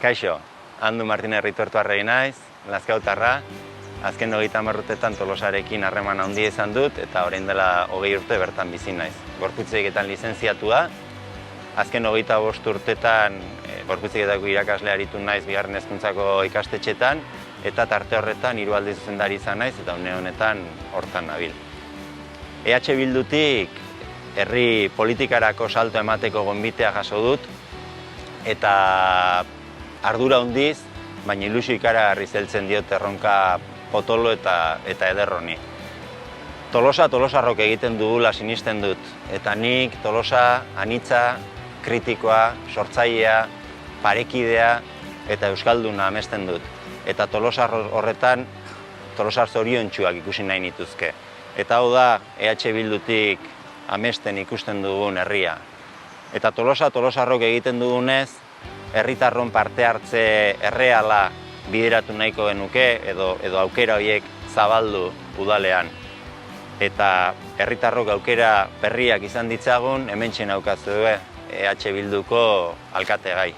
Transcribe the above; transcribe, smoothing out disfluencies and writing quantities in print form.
Kaixo, Andu Martinez Rituertuarrei naiz, Lazkautarra. Azken 30 urtetan Tolosarekin harreman handia izan dut eta orain dela 20 urte bertan bizi naiz. Gorputzeketan lizentziatua, azken 25 urtetan gorputzeketako irakasle aritu naiz bigarren hezkuntzako ikastetxetan eta tarte horretan 3 aldiz zuzendari izan naiz eta une honetan hortan nabil. EH Bildutik herri politikarako salto emateko gonbitea jaso dut eta ardura handiz, baina ilusio ikaragarri heltzen diot erronka potolo eta eder honi. Tolosarrok egiten dugula sinisten dut, eta nik Tolosa anitza, kritikoa, sortzailea, parekidea eta euskalduna amesten dut. Eta Tolosar horretan, Tolosar zoriontsuak ikusi nahi nituzke. Eta hau da EH Bildutik amesten ikusten dugun herria. Eta Tolosarrok egiten dugunez, herritarron parte hartze erreala bideratu nahiko genuke edo aukera horiek zabaldu udalean. Eta herritarrok aukera berriak izan ditzagun, hementxe naukazue EH Bilduko alkategai.